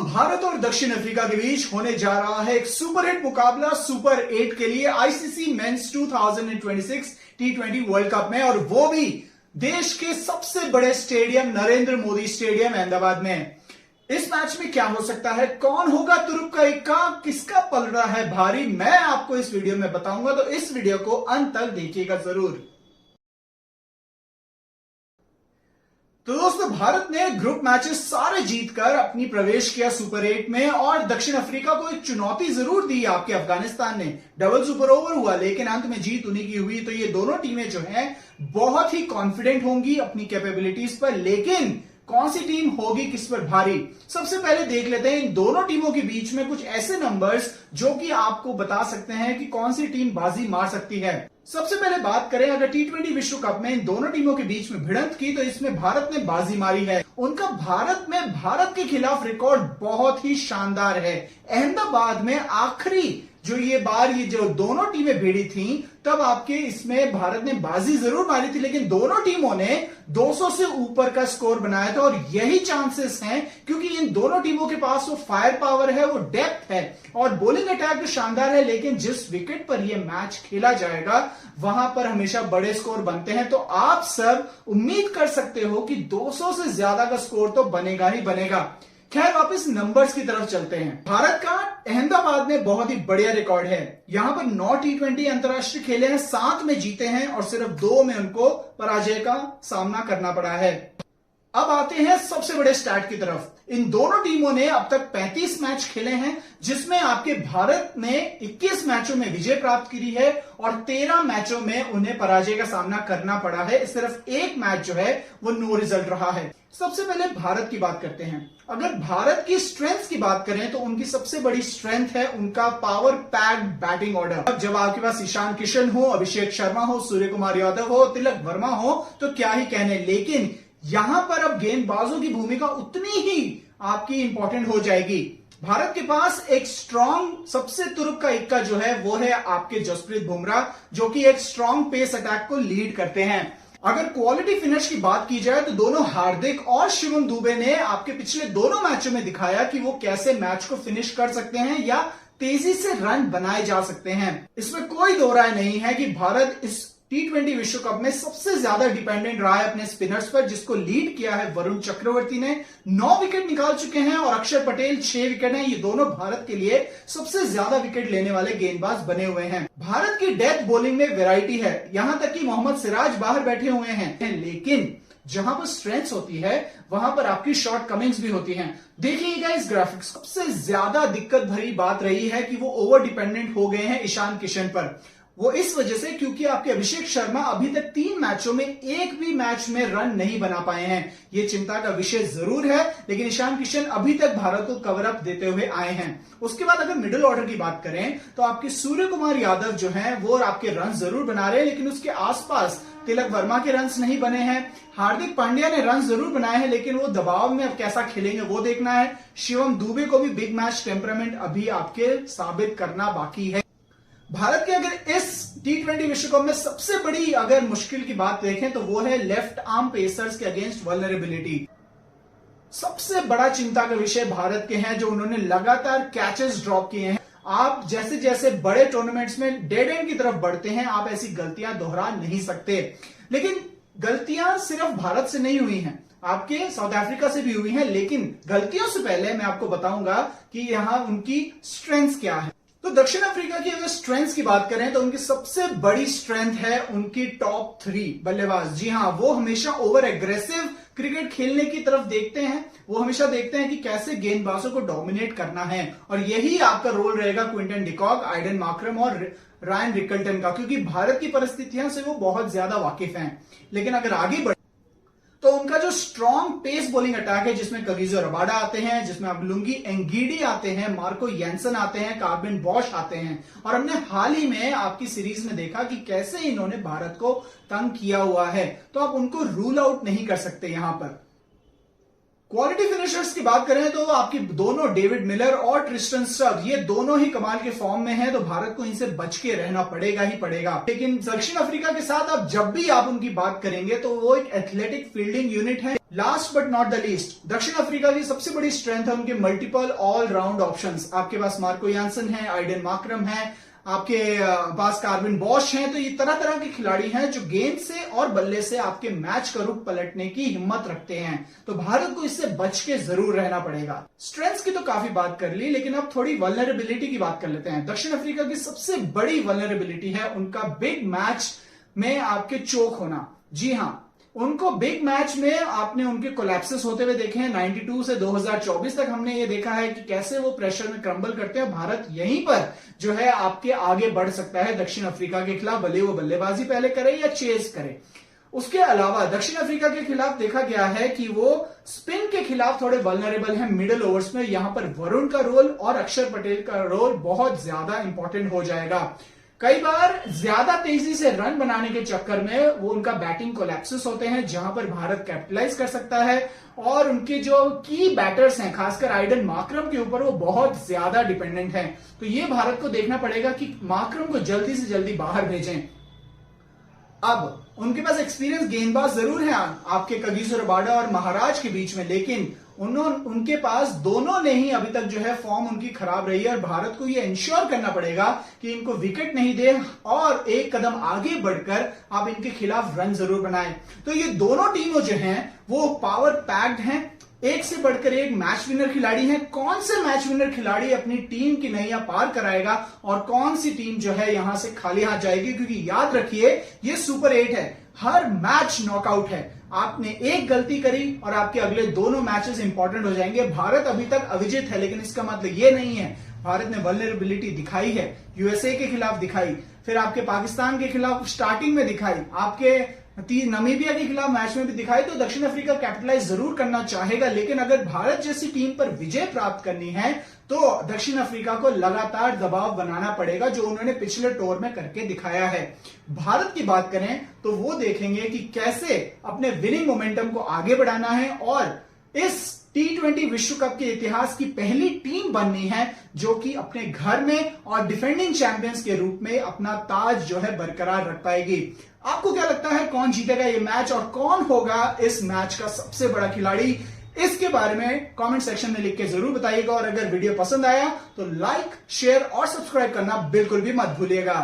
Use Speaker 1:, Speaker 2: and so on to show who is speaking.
Speaker 1: भारत और दक्षिण अफ्रीका के बीच होने जा रहा है एक सुपर हिट मुकाबला सुपर 8 के लिए आईसीसी मेंस 2026 टी20 वर्ल्ड कप में, और वो भी देश के सबसे बड़े स्टेडियम नरेंद्र मोदी स्टेडियम अहमदाबाद में। इस मैच में क्या हो सकता है, कौन होगा तुरुप का इक्का, किसका पलड़ा है भारी, मैं आपको इस वीडियो में बताऊंगा, तो इस वीडियो को अंत तक देखिएगा जरूर। तो दोस्तों, भारत ने ग्रुप मैचेस सारे जीतकर अपनी प्रवेश किया सुपर 8 में, और दक्षिण अफ्रीका को एक चुनौती जरूर दी आपके अफगानिस्तान ने। डबल सुपर ओवर हुआ लेकिन अंत में जीत उन्हीं की हुई। तो ये दोनों टीमें जो हैं बहुत ही कॉन्फिडेंट होंगी अपनी कैपेबिलिटीज पर, लेकिन कौन सी टीम होगी किस पर भारी, सबसे पहले देख लेते हैं इन दोनों टीमों के बीच में कुछ ऐसे नंबर्स जो कि आपको बता सकते हैं कि कौन सी टीम बाजी मार सकती है। सबसे पहले बात करें, अगर टी20 विश्व कप में इन दोनों टीमों के बीच में भिड़ंत की तो इसमें भारत ने बाजी मारी है। उनका भारत के खिलाफ रिकॉर्ड बहुत ही शानदार है। अहमदाबाद में आखिरी जो दोनों टीमें भिड़ी थी, तब आपके इसमें भारत ने बाजी जरूर मारी थी, लेकिन दोनों टीमों ने 200 से ऊपर का स्कोर बनाया था। और यही चांसेस हैं क्योंकि इन दोनों टीमों के पास वो फायर पावर है, वो डेप्थ है, और बॉलिंग अटैक भी शानदार है। लेकिन जिस विकेट पर यह मैच खेला जाएगा वहां पर हमेशा बड़े स्कोर बनते हैं, तो आप सब उम्मीद कर सकते हो कि 200 से ज्यादा का स्कोर तो बनेगा ही बनेगा। खैर, वापस नंबर्स की तरफ चलते हैं। भारत का अहमदाबाद में बहुत ही बढ़िया रिकॉर्ड है। यहां पर 9 टी20 अंतरराष्ट्रीय खेले हैं, 7 में जीते हैं और सिर्फ 2 में उनको पराजय का सामना करना पड़ा है। अब आते हैं सबसे बड़े स्टैट की तरफ। इन दोनों टीमों ने अब तक 35 मैच खेले हैं, जिसमें आपके भारत ने 21 मैचों में विजय प्राप्त की है और 13 मैचों में उन्हें पराजय का सामना करना पड़ा है। सिर्फ एक मैच जो है वो नो रिजल्ट रहा है। सबसे पहले भारत की बात करते हैं। अगर भारत की स्ट्रेंथ की बात करें तो उनकी सबसे बड़ी स्ट्रेंथ है उनका पावर पैक्ड बैटिंग ऑर्डर। अब जब आपके पास ईशान किशन हो, अभिषेक शर्मा हो, सूर्य कुमार यादव हो, तिलक वर्मा हो, तो क्या ही कहने। लेकिन यहां पर अब गेंदबाजों की भूमिका उतनी ही आपकी इंपॉर्टेंट हो जाएगी। भारत के पास एक स्ट्रॉन्ग सबसे तुरुप का इक्का जो है वो है आपके जसप्रीत बुमराह, जो कि एक स्ट्रॉन्ग पेस अटैक को लीड करते हैं। अगर क्वालिटी फिनिश की बात की जाए तो दोनों हार्दिक और शिवम दुबे ने आपके पिछले दोनों मैचों में दिखाया कि वो कैसे मैच को फिनिश कर सकते हैं या तेजी से रन बनाए जा सकते हैं। इसमें कोई दो राय नहीं है कि भारत इस टी20 विश्व कप में सबसे ज्यादा डिपेंडेंट रहा है अपने स्पिनर्स पर, जिसको लीड किया है वरुण चक्रवर्ती ने। 9 विकेट निकाल चुके हैं और अक्षर पटेल 6 विकेट हैं। ये दोनों भारत के लिए सबसे ज्यादा विकेट लेने वाले गेंदबाज बने हुए हैं। भारत की डेथ बॉलिंग में वैरायटी है, यहां तक कि मोहम्मद सिराज बाहर बैठे हुए हैं, लेकिन जहां पर स्ट्रेंथ्स होती है वहां पर आपकी शॉर्ट कमिंग्स भी होती हैं। देखिएगा इस ग्राफिक्स, सबसे ज्यादा दिक्कत भरी बात रही है कि वो ओवर डिपेंडेंट हो गए हैं ईशान किशन पर। वो इस वजह से क्योंकि आपके अभिषेक शर्मा अभी तक 3 मैचों में एक भी मैच में रन नहीं बना पाए हैं। ये चिंता का विषय जरूर है, लेकिन ईशान किशन अभी तक भारत को कवर अप देते हुए आए हैं। उसके बाद अगर मिडिल ऑर्डर की बात करें तो आपके सूर्य कुमार यादव जो हैं वो आपके रन जरूर बना रहे हैं, लेकिन उसके आसपास तिलक वर्मा के रन्स नहीं बने हैं। हार्दिक पांड्या ने रन जरूर बनाए हैं, लेकिन वो दबाव में अब कैसा खेलेंगे वो देखना है। शिवम दुबे को भी बिग मैच टेम्परामेंट अभी आपके साबित करना बाकी है। भारत के अगर इस टी20 विश्व कप में सबसे बड़ी अगर मुश्किल की बात देखें तो वो है लेफ्ट आर्म पेसर्स के अगेंस्ट वल्नरेबिलिटी। सबसे बड़ा चिंता का विषय भारत के हैं, जो उन्होंने लगातार कैचेस ड्रॉप किए हैं। आप जैसे जैसे बड़े टूर्नामेंट्स में डेड एंड की तरफ बढ़ते हैं, आप ऐसी गलतियां दोहरा नहीं सकते। लेकिन गलतियां सिर्फ भारत से नहीं हुई हैं, आपके साउथ अफ्रीका से भी हुई हैं। लेकिन गलतियों से पहले मैं आपको बताऊंगा कि यहां उनकी स्ट्रेंथ क्या है। तो दक्षिण अफ्रीका की अगर स्ट्रेंथ की बात करें तो उनकी सबसे बड़ी स्ट्रेंथ है उनकी टॉप 3 बल्लेबाज। जी हां, वो हमेशा ओवर एग्रेसिव क्रिकेट खेलने की तरफ देखते हैं। वो हमेशा देखते हैं कि कैसे गेंदबाजों को डोमिनेट करना है, और यही आपका रोल रहेगा क्विंटन डिकॉक, आइडन मार्करम और रायन रिकल्टन का, क्योंकि भारत की परिस्थितियों से वो बहुत ज्यादा वाकिफ हैं। लेकिन अगर आगे बढ़े तो उनका जो स्ट्रॉन्ग पेस बॉलिंग अटैक है, जिसमें कगिसो रबाडा आते हैं, जिसमें अब लुंगी एंगीडी आते हैं, मार्को येंसन आते हैं, कार्बिन बॉश आते हैं, और हमने हाल ही में आपकी सीरीज में देखा कि कैसे इन्होंने भारत को तंग किया हुआ है। तो आप उनको रूल आउट नहीं कर सकते। यहां पर क्वालिटी फिनिशर्स की बात करें तो आपकी दोनों डेविड मिलर और ट्रिस्टन स्टब ये दोनों ही कमाल के फॉर्म में हैं, तो भारत को इनसे बच के रहना पड़ेगा ही पड़ेगा। लेकिन दक्षिण अफ्रीका के साथ अब जब भी आप उनकी बात करेंगे तो वो एक एथलेटिक फील्डिंग यूनिट है। Last but not the least, दक्षिण अफ्रीका की सबसे बड़ी स्ट्रेंथ है उनके मल्टीपल ऑल राउंड ऑप्शंस। आपके पास मार्को यानसन है, आइडन मार्क्रम है, आपके पास कार्विन बॉश हैं, तो ये तरह तरह के खिलाड़ी हैं जो गेंद से और बल्ले से आपके मैच का रुख पलटने की हिम्मत रखते हैं। तो भारत को इससे बच के जरूर रहना पड़ेगा। स्ट्रेंथ्स की तो काफी बात कर ली, लेकिन अब थोड़ी वल्नरेबिलिटी की बात कर लेते हैं। दक्षिण अफ्रीका की सबसे बड़ी वल्नरेबिलिटी है उनका बिग मैच में आपके चोक होना। जी हाँ, उनको बिग मैच में आपने उनके कोलैप्सेस होते हुए देखे हैं। 92 से 2024 तक हमने ये देखा है कि कैसे वो प्रेशर में क्रम्बल करते हैं। भारत यहीं पर जो है आपके आगे बढ़ सकता है दक्षिण अफ्रीका के खिलाफ, भले वो बल्लेबाजी पहले करे या चेज करे। उसके अलावा दक्षिण अफ्रीका के खिलाफ देखा गया है कि वो स्पिन के खिलाफ थोड़े वल्नरेबल हैं मिडिल ओवर्स में। यहां पर वरुण का रोल और अक्षर पटेल का रोल बहुत ज्यादा इंपॉर्टेंट हो जाएगा। कई बार ज्यादा तेजी से रन बनाने के चक्कर में वो उनका बैटिंग कोलैप्सेस होते हैं, जहां पर भारत कैपिटलाइज कर सकता है। और उनके जो की बैटर्स हैं, खासकर आइडन मार्क्रम के ऊपर वो बहुत ज्यादा डिपेंडेंट हैं। तो ये भारत को देखना पड़ेगा कि मार्क्रम को जल्दी से जल्दी बाहर भेजें। अब उनके पास एक्सपीरियंस गेंदबाज जरूर हैं आपके कगिसो रबाडा और महाराज के बीच में, लेकिन उनके पास दोनों ने ही अभी तक जो है फॉर्म उनकी खराब रही है। और भारत को ये इंश्योर करना पड़ेगा कि इनको विकेट नहीं दे और एक कदम आगे बढ़कर आप इनके खिलाफ रन जरूर बनाएं। तो ये दोनों टीमों जो हैं वो पावर पैक्ड हैं, एक से बढ़कर एक मैच विनर खिलाड़ी हैं। कौन से मैच विनर खिलाड़ी अपनी टीम की नैया पार कराएगा और कौन सी टीम जो है यहां से खाली हाथ जाएगी, क्योंकि याद रखिए ये सुपर 8 है, हर मैच नॉकआउट है। आपने एक गलती करी और आपके अगले दोनों मैचेस इंपॉर्टेंट हो जाएंगे। भारत अभी तक अविजित है, लेकिन इसका मतलब ये नहीं है, भारत ने वल्नरेबिलिटी दिखाई है। यूएसए के खिलाफ दिखाई, फिर आपके पाकिस्तान के खिलाफ स्टार्टिंग में दिखाई, आपके नमीबिया के खिलाफ मैच में भी दिखाई। तो दक्षिण अफ्रीका कैपिटलाइज जरूर करना चाहेगा, लेकिन अगर भारत जैसी टीम पर विजय प्राप्त करनी है तो दक्षिण अफ्रीका को लगातार दबाव बनाना पड़ेगा, जो उन्होंने पिछले टूर में करके दिखाया है। भारत की बात करें तो वो देखेंगे कि कैसे अपने विनिंग मोमेंटम को आगे बढ़ाना है और इस T20 विश्व कप के इतिहास की पहली टीम बननी है जो कि अपने घर में और डिफेंडिंग चैंपियंस के रूप में अपना ताज जो है बरकरार रख पाएगी। आपको क्या लगता है कौन जीतेगा ये मैच और कौन होगा इस मैच का सबसे बड़ा खिलाड़ी? इसके बारे में कमेंट सेक्शन में लिख के जरूर बताइएगा। और अगर वीडियो पसंद आया तो लाइक, शेयर और सब्सक्राइब करना बिल्कुल भी मत भूलिएगा।